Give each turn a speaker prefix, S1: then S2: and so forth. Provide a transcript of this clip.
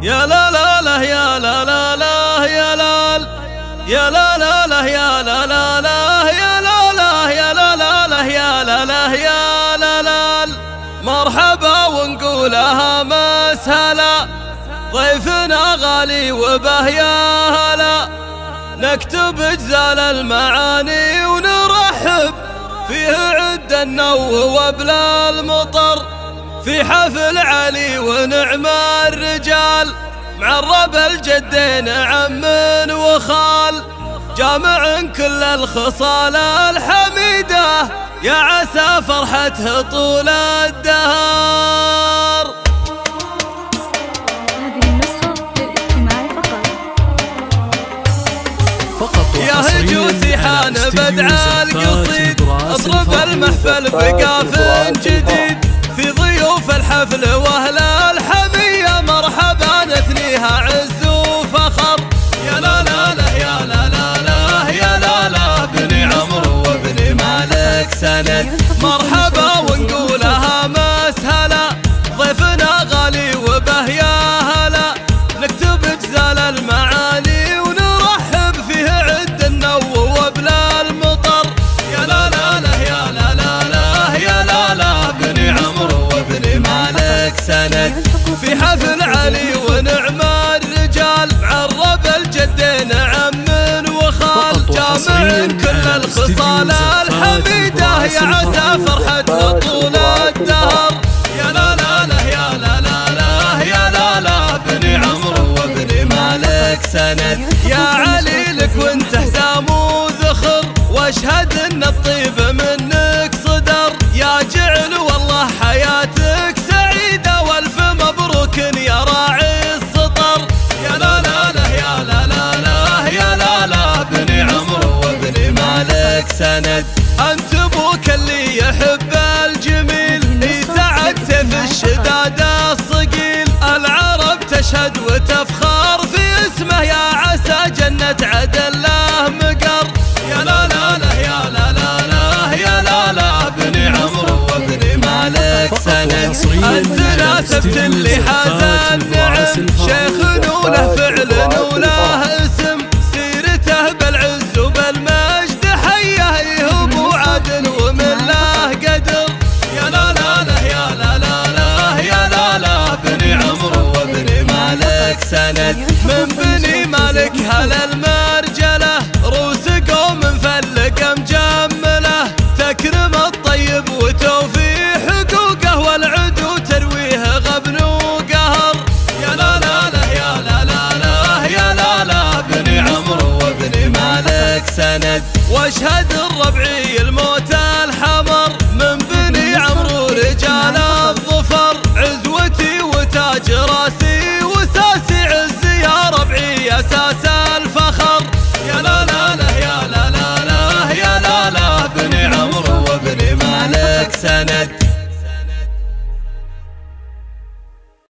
S1: يا لا لا لا يا لا لا لا يا لال يا لا لا لا يا لا لا لا يا لا لا يا لا لا لا يا لا لا يا لا لا. مرحبا ونقولها مسهلا، ضيفنا غالي وبه يا هلا. نكتب اجزال المعاني ونرحب فيه عد النوه وبلا المطر. في حفل علي ونعم الرجال، معرب الجدين عم وخال، جامع كل الخصال الحميدة، يا عسى فرحته طول الدهر.
S2: هذه النسخة للاستماع فقط.
S1: يا هجوسي حان بدع القصيد، اضرب المحفل بقاف جديد، في ضيوف الحفل واهل الحمية مرحبا نثنيها عز وفخر. يا لا لا لا يا لا لا لا يا لا لا، بني عمرو وبني مالك سند. مرحبا ونقولها مسهلا، ضيفنا غالي وبه يا هلا. نكتب اجزال المعاني ونرحب فيه عد النو وبلا المطر. يا لا لا لا يا لا لا لا يا لا لا، بني عمرو وبني مالك سند. في حفل علي ونعم الرجال، معرب الجدين عم وخال، جامع كل الخصال الحميدة، يا عسى فرحته طول الدهر. يا لا لا لا يا لا لا لا يا لا لا، بني عمرو وبني مالك سند. يا علي لك وانت حزام وذخر، واشهد ان الطيب منك صدر. يا جعل والله حياتك سعيدة، والف مبروك يا راعي السطر. يا لا لا لا يا لا لا لا يا لا لا، بني عمرو وبني مالك سند. انت ابوك اللي يحب الجميل، يسعد سيف الشداد الصقيل. العرب تشهد وتفخر في اسمه، يا عسى جنة عدن له مقر. يا لا لا لا يا لا لا لا يا لا لا، بني عمرو وبني مالك سند. انت ناسبت اللي حاز النعم، شيخ وله فعل وله اسم، سيرته بالعز وبالمجد حيه، يهب وعدل ومن له قدر. يا لا لا لا يا لا لا لا يا لا لا، بني عمرو وبني مالك سند. من بني مالك هل المرجله، روس قوم مفلق مجمله، تكرم الطيب وتوفي حقوقه، والعدو ترويه غبن وقهر. يا لا لا لا يا لا لا لا يا لا لا، بني عمرو وبني مالك سند. واشهد الربعي الموت الحمر، من بني عمرو رجال الظفر، عزوتي وتاج راسي وساسي، عز يا ربعي اساس الفخر. يا لا لا لا يا لا لا لا يا لا لا، بني عمرو وبني مالك سند.